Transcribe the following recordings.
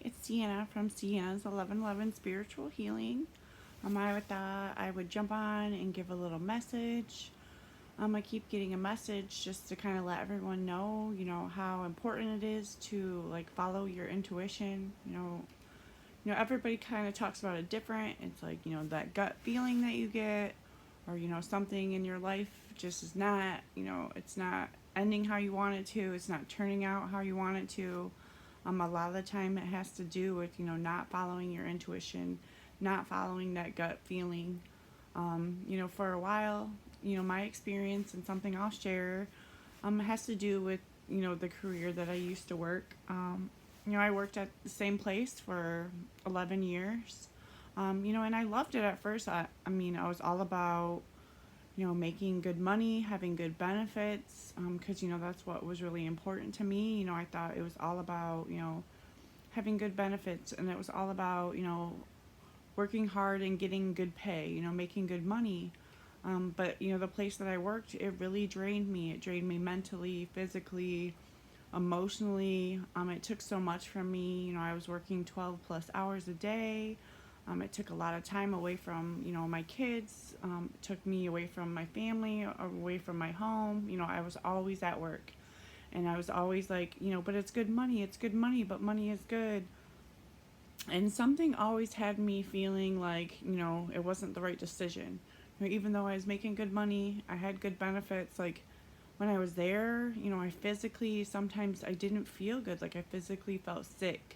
It's Sienna from Sienna's 1111 Spiritual Healing. I thought I would jump on and give a little message. I keep getting a message just to kind of let everyone know, how important it is to like follow your intuition. Everybody kind of talks about it different. It's like, that gut feeling that you get, or something in your life just is not, it's not ending how you want it to. It's not turning out how you want it to. A lot of the time it has to do with, not following your intuition, not following that gut feeling. For a while, my experience and something I'll share has to do with, the career that I used to work. I worked at the same place for 11 years. And I loved it at first. I was all about, making good money, having good benefits, because, that's what was really important to me. I thought it was all about, having good benefits, and it was all about, working hard and getting good pay, making good money. But, the place that I worked, it really drained me. It drained me mentally, physically, emotionally. It took so much from me. I was working 12 plus hours a day. It took a lot of time away from, my kids. It took me away from my family, away from my home. I was always at work. And I was always like, but it's good money, but money is good. And something always had me feeling like, it wasn't the right decision. Even though I was making good money, I had good benefits, like, when I was there, I physically, sometimes I didn't feel good. Like, I physically felt sick.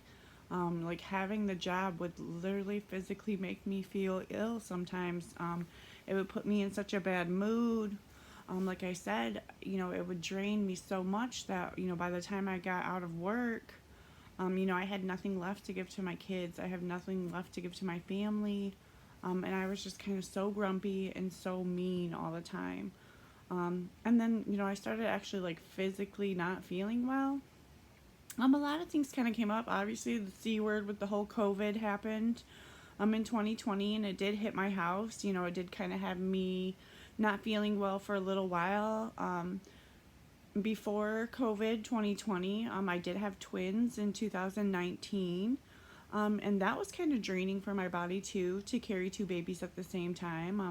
Like, having the job would literally physically make me feel ill sometimes. It would put me in such a bad mood. Like I said, it would drain me so much that, by the time I got out of work, I had nothing left to give to my kids. I have nothing left to give to my family. And I was just kind of so grumpy and so mean all the time. And then, I started actually like physically not feeling well. A lot of things kind of came up. Obviously, the C word with the whole COVID happened in 2020, and it did hit my house. It did kind of have me not feeling well for a little while. Before COVID 2020, I did have twins in 2019. And that was kind of draining for my body too, to carry two babies at the same time.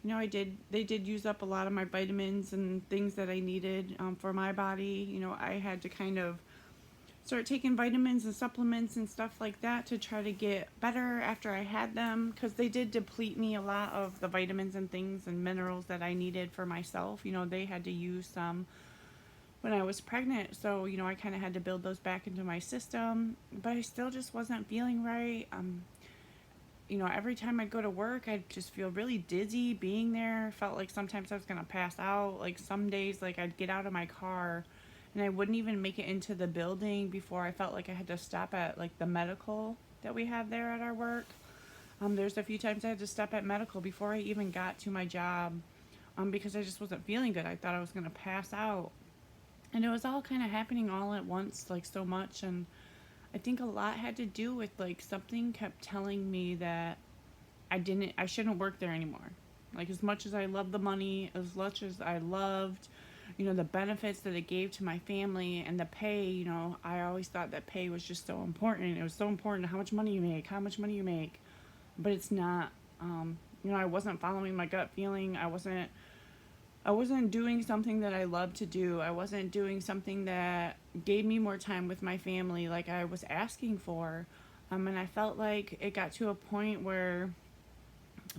They did use up a lot of my vitamins and things that I needed for my body. I had to kind of start taking vitamins and supplements and stuff like that to try to get better after I had them, because they did deplete me a lot of the vitamins and things and minerals that I needed for myself. They had to use some when I was pregnant, so I kind of had to build those back into my system, but I still just wasn't feeling right. Every time I'd go to work, I'd just feel really dizzy being there. Felt like sometimes I was gonna pass out. Like, some days, like, I'd get out of my car and I wouldn't even make it into the building before I felt like I had to stop at like the medical that we had there at our work. There's a few times I had to stop at medical before I even got to my job, because I just wasn't feeling good. I thought I was gonna pass out, and it was all kind of happening all at once, like, so much. And I think a lot had to do with, like, something kept telling me that I shouldn't work there anymore. Like, as much as I loved the money, as much as I loved, the benefits that it gave to my family and the pay, I always thought that pay was just so important. It was so important how much money you make, but it's not. I wasn't following my gut feeling. I wasn't doing something that I loved to do. I wasn't doing something that gave me more time with my family like I was asking for. And I felt like it got to a point where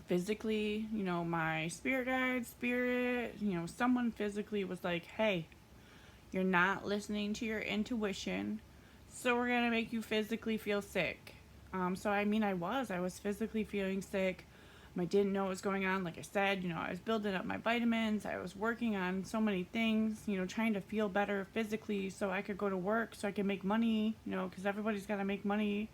physically, my spirit guide, someone physically was like, hey, you're not listening to your intuition, so we're going to make you physically feel sick. I was physically feeling sick. I didn't know what was going on. Like I said, I was building up my vitamins. I was working on so many things, trying to feel better physically so I could go to work, so I could make money, because everybody's got to make money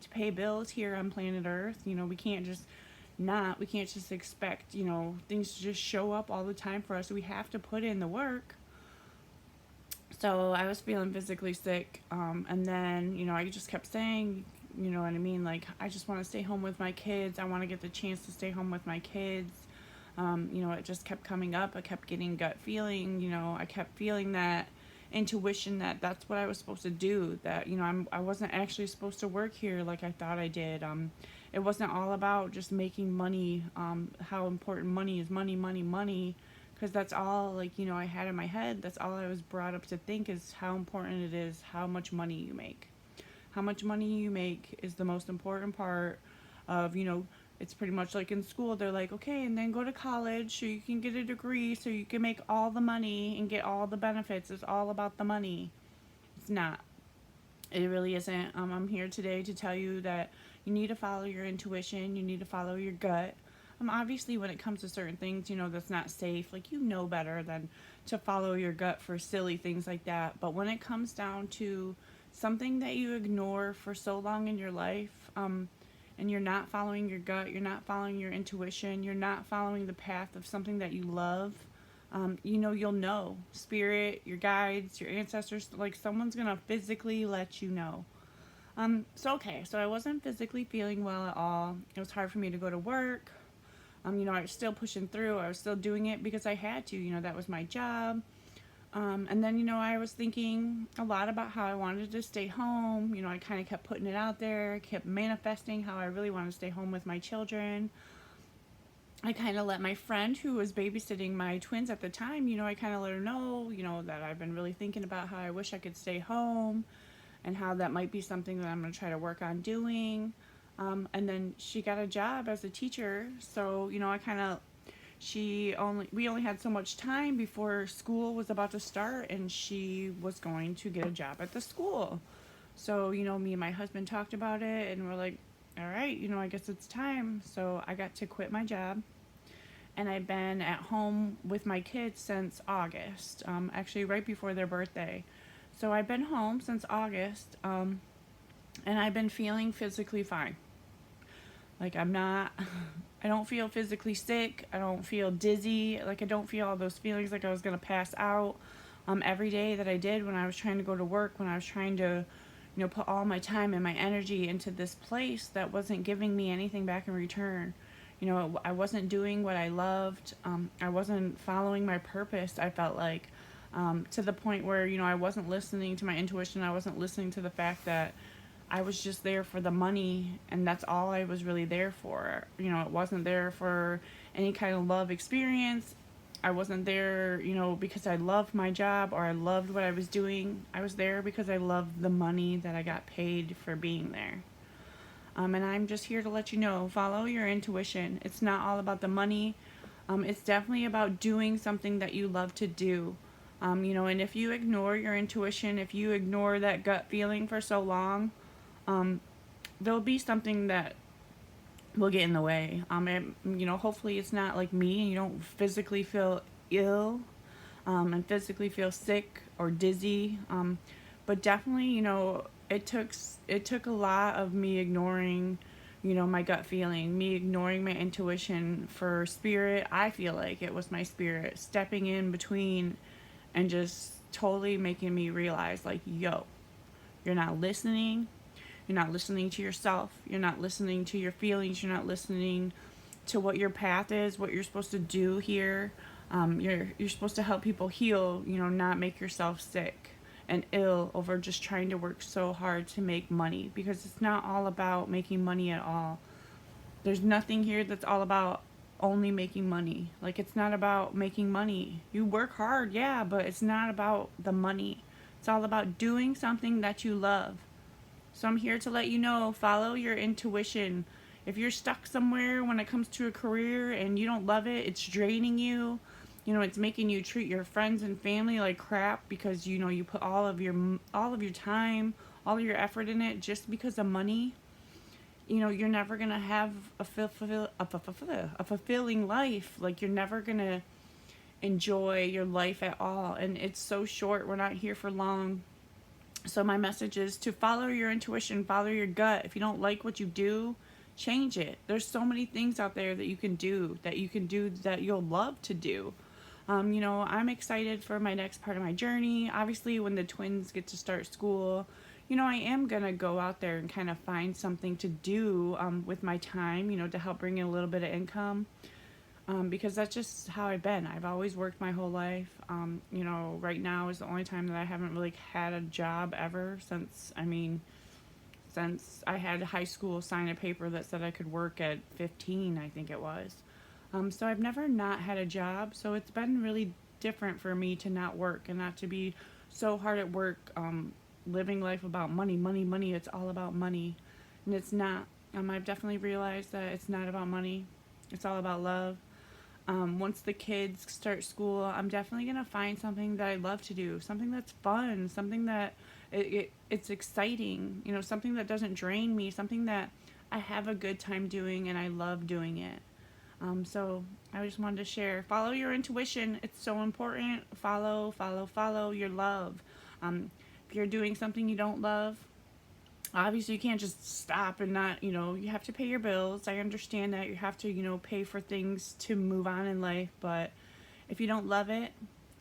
to pay bills here on planet Earth. We can't just expect, things to just show up all the time for us. We have to put in the work. So I was feeling physically sick. And then, I just kept saying, you know what I mean? Like, I just want to stay home with my kids. I want to get the chance to stay home with my kids. It just kept coming up. I kept getting gut feeling. I kept feeling that intuition that that's what I was supposed to do, that, you know, I wasn't actually supposed to work here like I thought I did. It wasn't all about just making money, how important money is, money, money, money, because that's all, like, you know, I had in my head. That's all I was brought up to think, is how important it is how much money you make. How much money you make is the most important part of, you know, it's pretty much like in school. They're like, okay, and then go to college so you can get a degree so you can make all the money and get all the benefits. It's all about the money. It's not. It really isn't. I'm here today to tell you that you need to follow your intuition. You need to follow your gut. Obviously, when it comes to certain things, you know, that's not safe. Like, you know better than to follow your gut for silly things like that. But when it comes down to something that you ignore for so long in your life, and you're not following your gut, you're not following your intuition, you're not following the path of something that you love, you know, you'll know. Spirit, your guides, your ancestors, like, someone's gonna physically let you know. So I wasn't physically feeling well at all. It was hard for me to go to work. You know, I was still pushing through. I was still doing it because I had to. You know, that was my job. And then, you know, I was thinking a lot about how I wanted to stay home. You know, I kind of kept putting it out there, kept manifesting how I really wanted to stay home with my children. I kind of let my friend who was babysitting my twins at the time, you know, I kind of let her know, you know, that I've been really thinking about how I wish I could stay home and how that might be something that I'm going to try to work on doing. And then she got a job as a teacher. So, you know, we only had so much time before school was about to start, and she was going to get a job at the school. So, you know, me and my husband talked about it, and we're like, all right, you know, I guess it's time. So I got to quit my job, and I've been at home with my kids since August, actually right before their birthday. So I've been home since August, and I've been feeling physically fine. Like, I don't feel physically sick. I don't feel dizzy. Like, I don't feel all those feelings like I was going to pass out every day that I did when I was trying to go to work, when I was trying to, you know, put all my time and my energy into this place that wasn't giving me anything back in return. You know, I wasn't doing what I loved. I wasn't following my purpose, I felt like, to the point where, you know, I wasn't listening to my intuition. I wasn't listening to the fact that I was just there for the money, and that's all I was really there for. You know, it wasn't there for any kind of love experience. I wasn't there, you know, because I loved my job or I loved what I was doing. I was there because I loved the money that I got paid for being there. And I'm just here to let you know, follow your intuition. It's not all about the money. It's definitely about doing something that you love to do. You know, and if you ignore your intuition, if you ignore that gut feeling for so long, there'll be something that will get in the way. You know, hopefully it's not like me and you don't physically feel ill, and physically feel sick or dizzy. But definitely, you know, it took a lot of me ignoring, you know, my gut feeling, me ignoring my intuition for spirit. I feel like it was my spirit stepping in between and just totally making me realize, like, yo, you're not listening. You're not listening to yourself. You're not listening to your feelings. You're not listening to what your path is, what you're supposed to do here. You're supposed to help people heal, you know, not make yourself sick and ill over just trying to work so hard to make money, because it's not all about making money at all. There's nothing here that's all about only making money. Like, it's not about making money. You work hard, yeah, but it's not about the money. It's all about doing something that you love. So I'm here to let you know, follow your intuition. If you're stuck somewhere when it comes to a career and you don't love it, it's draining you. You know, it's making you treat your friends and family like crap because, you know, you put all of your time, all of your effort in it just because of money. You know, you're never going to have a fulfilling life. Like, you're never going to enjoy your life at all. And it's so short. We're not here for long. So my message is to follow your intuition, follow your gut. If you don't like what you do, change it. There's so many things out there that you can do that you'll love to do. You know, I'm excited for my next part of my journey. Obviously, when the twins get to start school, you know, I am going to go out there and kind of find something to do with my time, you know, to help bring in a little bit of income. because that's just how I've been. I've always worked my whole life. Right now is the only time that I haven't really had a job ever since I had high school sign a paper that said I could work at 15, I think it was. So I've never not had a job. So it's been really different for me to not work and not to be so hard at work, living life about money, money, money. It's all about money. And it's not. I've definitely realized that it's not about money, it's all about love. Once the kids start school, I'm definitely going to find something that I love to do, something that's fun, something that it's exciting, something that doesn't drain me, something that I have a good time doing and I love doing it. So I just wanted to share. Follow your intuition. It's so important. Follow, follow, follow your love. If you're doing something you don't love, obviously you can't just stop and not, you have to pay your bills. I understand that you have to, pay for things to move on in life, but if you don't love it,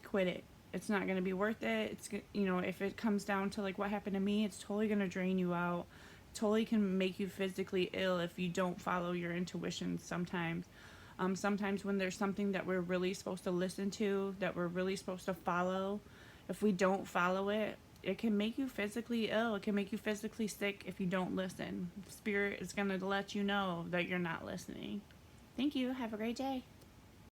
quit it. It's not going to be worth it. If it comes down to like what happened to me, it's totally going to drain you out. Totally can make you physically ill if you don't follow your intuition sometimes. Sometimes when there's something that we're really supposed to listen to, that we're really supposed to follow, if we don't follow it, it can make you physically ill. It can make you physically sick if you don't listen. Spirit is going to let you know that you're not listening. Thank you. Have a great day.